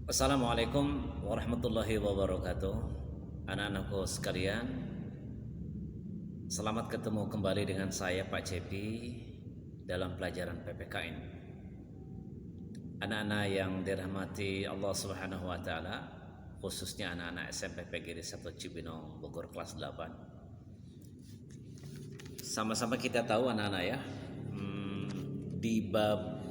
Assalamualaikum warahmatullahi wabarakatuh. Anak-anakku sekalian, selamat ketemu kembali dengan saya Pak Cepi dalam pelajaran PPKN. Anak-anak yang dirahmati Allah Subhanahu wa taala, khususnya anak-anak SMP PGRI 1 Cibinong Bogor kelas 8. Sama-sama kita tahu anak-anak ya, di bab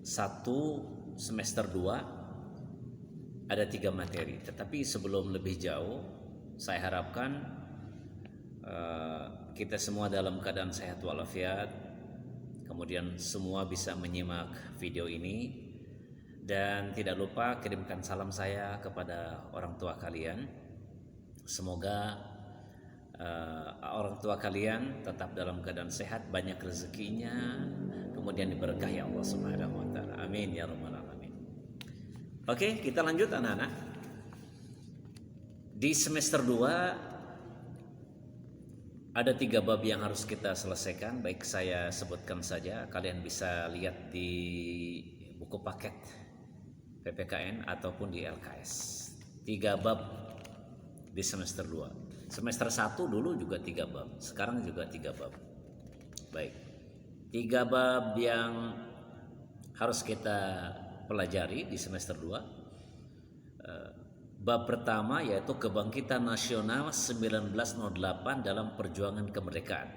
1 semester 2 ada 3 materi. Tetapi sebelum lebih jauh, saya harapkan kita semua dalam keadaan sehat walafiat. Kemudian semua bisa menyimak video ini. Dan tidak lupa kirimkan salam saya kepada orang tua kalian. Semoga orang tua kalian tetap dalam keadaan sehat, banyak rezekinya, kemudian diberkahi Allah Subhanahu wa taala. Amin ya rabbal alamin. Oke, kita lanjut anak-anak. Di semester 2 ada 3 bab yang harus kita selesaikan. Baik, saya sebutkan saja. Kalian bisa lihat di buku paket PPKN ataupun di LKS. 3 bab di semester 2. Semester 1 dulu juga 3 bab. Sekarang juga 3 bab. Baik. 3 bab yang harus kita pelajari di semester 2. Bab pertama yaitu Kebangkitan Nasional 1908 dalam Perjuangan Kemerdekaan.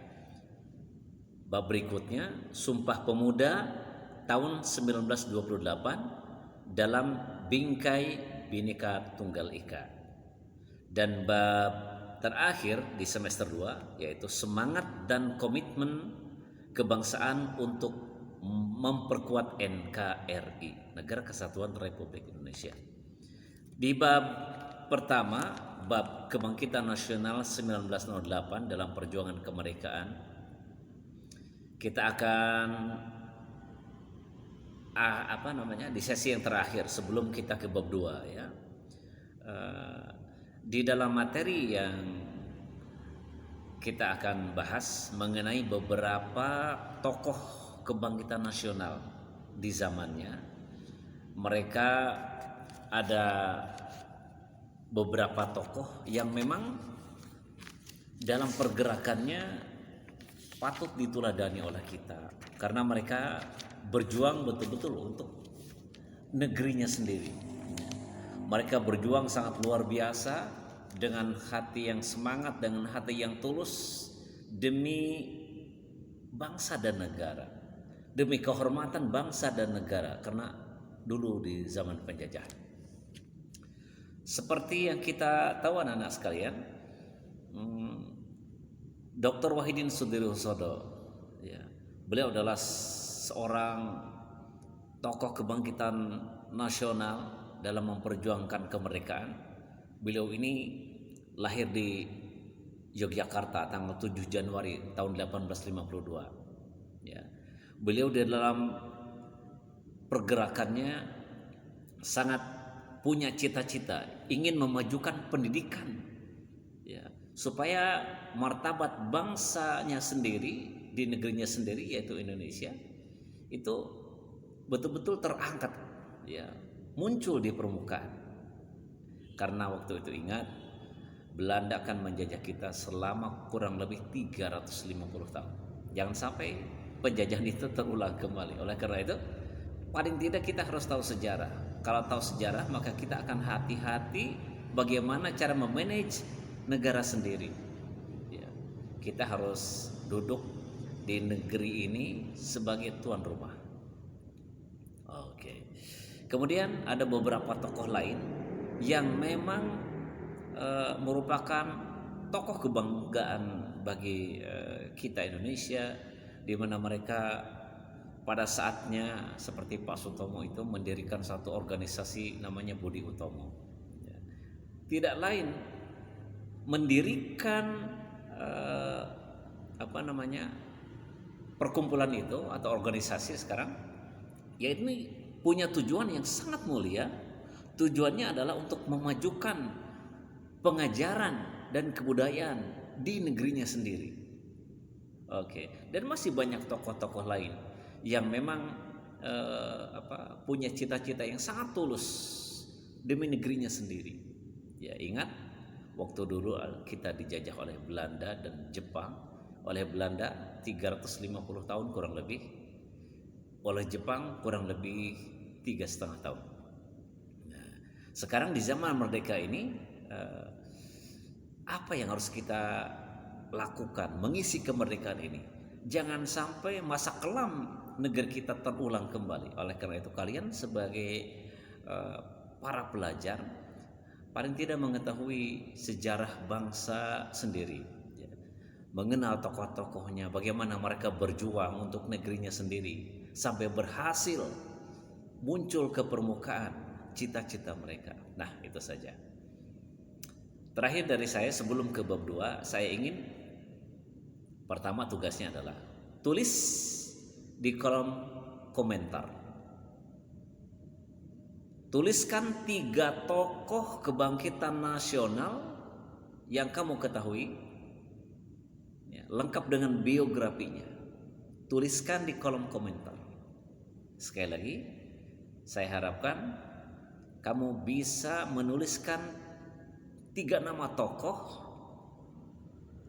Bab berikutnya Sumpah Pemuda tahun 1928 dalam Bingkai Bhinneka Tunggal Ika. Dan bab terakhir di semester 2 yaitu Semangat dan Komitmen Kebangsaan untuk memperkuat NKRI, Negara Kesatuan Republik Indonesia. Di bab pertama, bab Kebangkitan Nasional 1908 dalam Perjuangan Kemerdekaan, kita akan di sesi yang terakhir sebelum kita ke bab 2 ya. Di dalam materi yang kita akan bahas mengenai beberapa tokoh kebangkitan nasional di zamannya. Mereka ada beberapa tokoh yang memang dalam pergerakannya patut diteladani oleh kita karena mereka berjuang betul-betul untuk negerinya sendiri. Mereka berjuang sangat luar biasa dengan hati yang semangat, dengan hati yang tulus demi bangsa dan negara, demi kehormatan bangsa dan negara karena dulu di zaman penjajahan. Seperti yang kita tahu anak-anak sekalian, Dr. Wahidin Sudirohusodo ya, beliau adalah seorang tokoh kebangkitan nasional dalam memperjuangkan kemerdekaan. Beliau ini lahir di Yogyakarta tanggal 7 Januari tahun 1852 ya. Beliau di dalam pergerakannya sangat punya cita-cita ingin memajukan pendidikan ya, supaya martabat bangsanya sendiri di negerinya sendiri yaitu Indonesia itu betul-betul terangkat ya, muncul di permukaan. Karena waktu itu ingat, Belanda akan menjajah kita selama kurang lebih 350 tahun. Jangan sampai penjajahan itu terulang kembali. Oleh karena itu, paling tidak kita harus tahu sejarah. Kalau tahu sejarah, maka kita akan hati-hati bagaimana cara memanage negara sendiri. Ya, kita harus duduk di negeri ini sebagai tuan rumah. Oke. Kemudian ada beberapa tokoh lain yang memang merupakan tokoh kebanggaan bagi kita Indonesia, di mana mereka pada saatnya seperti Pak Sutomo itu mendirikan satu organisasi namanya Budi Utomo. Ya. Tidak lain mendirikan perkumpulan itu atau organisasi sekarang, yaitu punya tujuan yang sangat mulia. Tujuannya adalah untuk memajukan pengajaran dan kebudayaan di negerinya sendiri. Oke, dan masih banyak tokoh-tokoh lain yang memang punya cita-cita yang sangat tulus demi negerinya sendiri. Ya, ingat waktu dulu kita dijajah oleh Belanda dan Jepang. Oleh Belanda 350 tahun kurang lebih, oleh Jepang kurang lebih 3,5 tahun. Nah, sekarang di zaman merdeka ini, apa yang harus kita lakukan mengisi kemerdekaan ini? Jangan sampai masa kelam negeri kita terulang kembali. Oleh karena itu kalian sebagai para pelajar paling tidak mengetahui sejarah bangsa sendiri, ya. Mengenal tokoh-tokohnya, bagaimana mereka berjuang untuk negerinya sendiri sampai berhasil muncul ke permukaan cita-cita mereka. Nah, itu saja. Terakhir dari saya sebelum ke bab 2, saya ingin pertama tugasnya adalah tulis di kolom komentar. Tuliskan 3 tokoh kebangkitan nasional yang kamu ketahui, ya, lengkap dengan biografinya. Tuliskan di kolom komentar. Sekali lagi, saya harapkan kamu bisa menuliskan 3 nama tokoh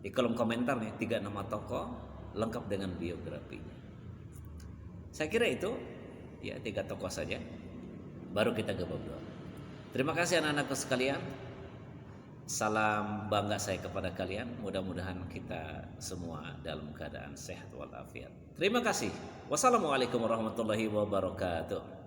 di kolom komentar nih, 3 nama tokoh lengkap dengan biografinya. Saya kira itu ya 3 tokoh saja. Baru kita ke bab 2. Terima kasih anak-anakku sekalian. Salam bangga saya kepada kalian. Mudah-mudahan kita semua dalam keadaan sehat walafiat. Terima kasih. Wassalamualaikum warahmatullahi wabarakatuh.